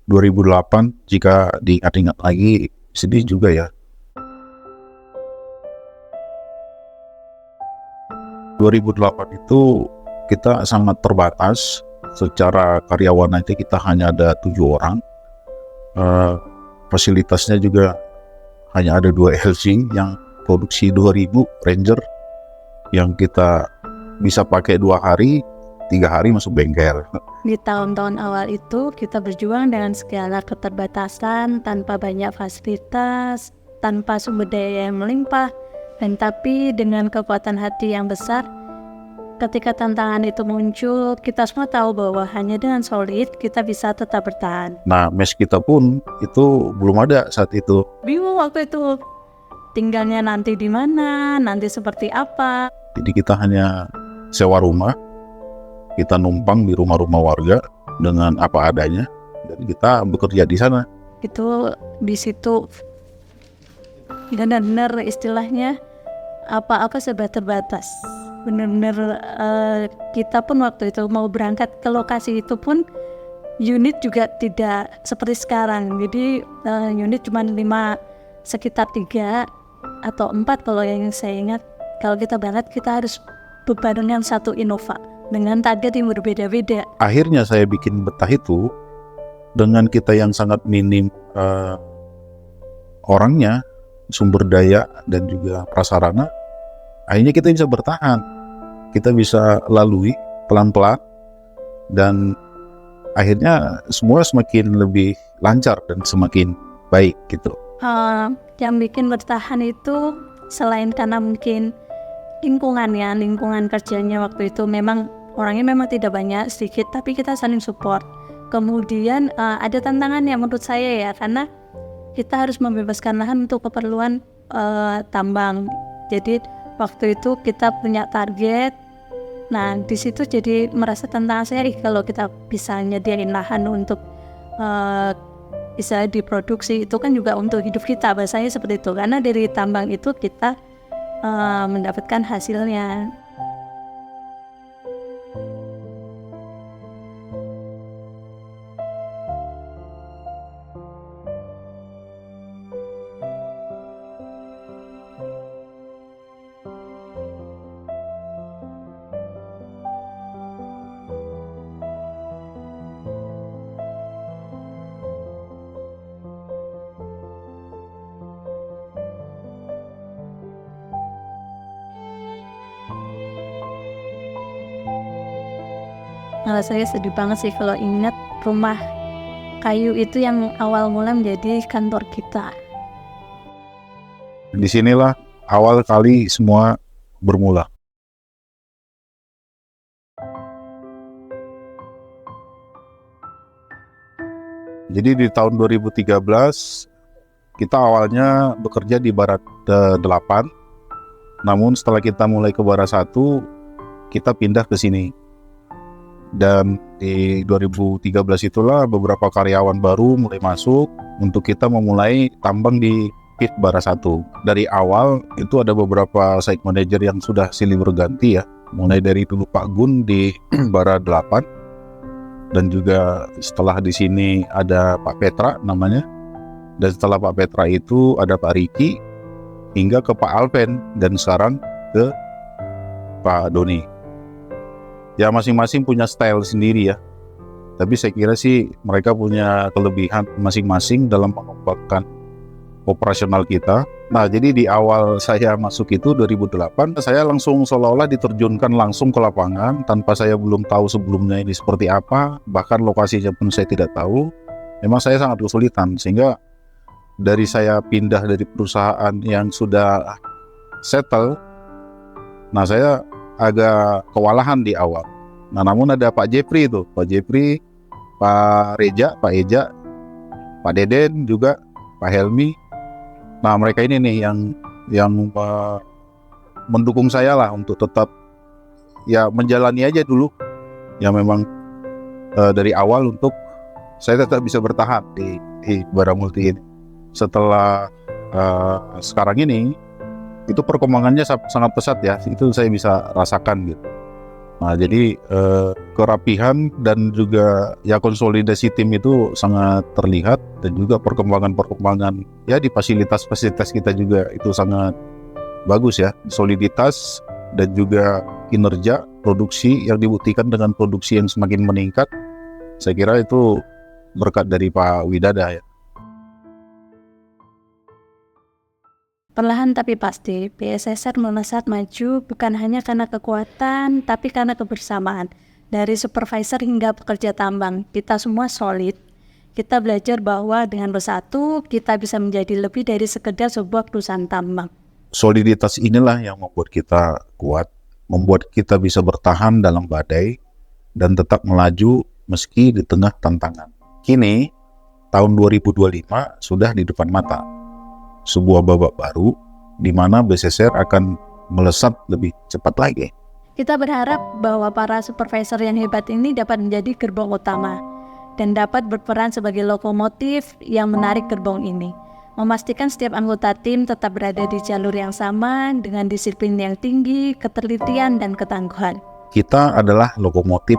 2008 jika diingat-ingat lagi sedih juga ya. 2008 itu kita sangat terbatas secara karyawan, nanti kita hanya ada 7 orang. Fasilitasnya juga hanya ada 2 LC yang produksi 2000 Ranger yang kita bisa pakai 2 hari, 3 hari masuk bengkel. Di tahun-tahun awal itu kita berjuang dengan segala keterbatasan, tanpa banyak fasilitas, tanpa sumber daya yang melimpah, dan tapi dengan kekuatan hati yang besar. Ketika tantangan itu muncul, kita semua tahu bahwa hanya dengan solid kita bisa tetap bertahan. Nah, mes kita pun itu belum ada saat itu. Bingung waktu itu, tinggalnya nanti di mana, nanti seperti apa. Jadi kita hanya sewa rumah, kita numpang di rumah-rumah warga dengan apa adanya, dan kita bekerja di sana. Itu di situ benar-benar istilahnya apa-apa serba terbatas. Benar-benar kita pun waktu itu mau berangkat ke lokasi itu pun unit juga tidak seperti sekarang. Jadi unit cuma 5, sekitar 3 atau 4 kalau yang saya ingat. Kalau kita berangkat kita harus bebarengan satu Innova dengan target yang berbeda-beda. Akhirnya saya bikin betah itu dengan kita yang sangat minim orangnya, sumber daya dan juga prasarana. Akhirnya kita bisa bertahan, kita bisa lalui pelan-pelan, dan akhirnya semua semakin lebih lancar dan semakin baik gitu. Yang bikin bertahan itu selain karena mungkin lingkungan kerjanya waktu itu memang orangnya memang tidak banyak, sedikit, tapi kita saling support. Kemudian ada tantangan yang menurut saya ya, karena kita harus membebaskan lahan untuk keperluan tambang. Jadi waktu itu kita punya target. Nah, di situ jadi merasa tantangan saya, kalau kita bisa nyediain lahan untuk bisa diproduksi, itu kan juga untuk hidup kita, bahasanya seperti itu. Karena dari tambang itu kita mendapatkan hasilnya. Nah, saya sedih banget sih kalau ingat rumah kayu itu yang awal mula menjadi kantor kita. Disinilah awal kali semua bermula. Jadi di tahun 2013 kita awalnya bekerja di Barat 8, namun setelah kita mulai ke Barat 1 kita pindah ke sini. Dan di 2013 itulah beberapa karyawan baru mulai masuk untuk kita memulai tambang di pit Barat 1. Dari awal itu ada beberapa site manager yang sudah silih berganti ya, mulai dari dulu Pak Gun di Barat 8, dan juga setelah di sini ada Pak Petra namanya, dan setelah Pak Petra itu ada Pak Riki, hingga ke Pak Alpen, dan sekarang ke Pak Doni. Ya, masing-masing punya style sendiri ya, tapi saya kira sih mereka punya kelebihan masing-masing dalam mengembangkan operasional kita. Nah, jadi di awal saya masuk itu 2008, saya langsung seolah-olah diterjunkan langsung ke lapangan tanpa saya belum tahu sebelumnya ini seperti apa, bahkan lokasinya pun saya tidak tahu. Memang saya sangat kesulitan, sehingga dari saya pindah dari perusahaan yang sudah settle, nah saya agak kewalahan di awal. Nah, namun ada Pak Jepri itu, Pak Jepri, Pak Reja, Pak Eja, Pak Deden juga, Pak Helmi. Nah, mereka ini nih yang mendukung saya lah untuk tetap ya menjalani aja dulu. Ya memang dari awal untuk saya tetap bisa bertahan di Bara Multi ini. Setelah sekarang ini itu perkembangannya sangat pesat ya, itu saya bisa rasakan gitu. Nah, jadi kerapihan dan juga ya konsolidasi tim itu sangat terlihat, dan juga perkembangan ya di fasilitas-fasilitas kita juga itu sangat bagus ya. Soliditas dan juga kinerja produksi yang dibuktikan dengan produksi yang semakin meningkat. Saya kira itu berkat dari Pak Widada ya. Perlahan tapi pasti, BSSR melesat maju bukan hanya karena kekuatan, tapi karena kebersamaan. Dari supervisor hingga pekerja tambang, kita semua solid. Kita belajar bahwa dengan bersatu, kita bisa menjadi lebih dari sekedar sebuah perusahaan tambang. Soliditas inilah yang membuat kita kuat, membuat kita bisa bertahan dalam badai, dan tetap melaju meski di tengah tantangan. Kini, tahun 2025 sudah di depan mata. Sebuah babak baru di mana BSSR akan melesat lebih cepat lagi. Kita berharap bahwa para supervisor yang hebat ini dapat menjadi gerbong utama dan dapat berperan sebagai lokomotif yang menarik gerbong ini, memastikan setiap anggota tim tetap berada di jalur yang sama dengan disiplin yang tinggi, ketelitian, dan ketangguhan. Kita adalah lokomotif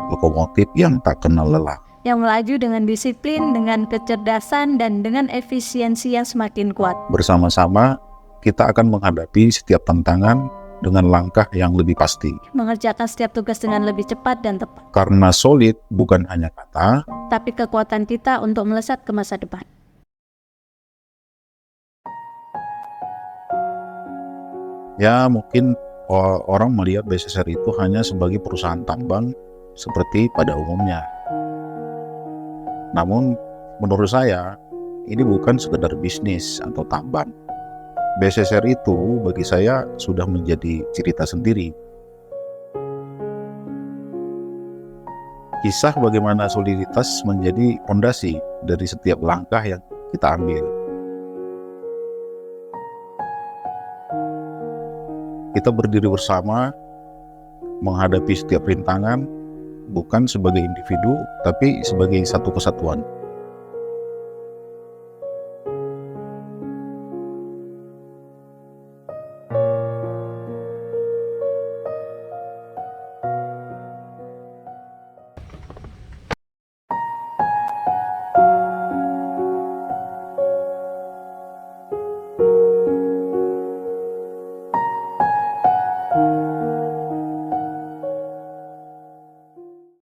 yang tak kenal lelah, yang melaju dengan disiplin, dengan kecerdasan, dan dengan efisiensi yang semakin kuat. Bersama-sama, kita akan menghadapi setiap tantangan dengan langkah yang lebih pasti. Mengerjakan setiap tugas dengan lebih cepat dan tepat. Karena solid bukan hanya kata, tapi kekuatan kita untuk melesat ke masa depan. Ya, mungkin orang melihat BSSR itu hanya sebagai perusahaan tambang seperti pada umumnya. Namun, menurut saya, ini bukan sekedar bisnis atau tambang. BSSR itu bagi saya sudah menjadi cerita sendiri. Kisah bagaimana soliditas menjadi fondasi dari setiap langkah yang kita ambil. Kita berdiri bersama, menghadapi setiap rintangan, bukan sebagai individu, tapi sebagai satu kesatuan.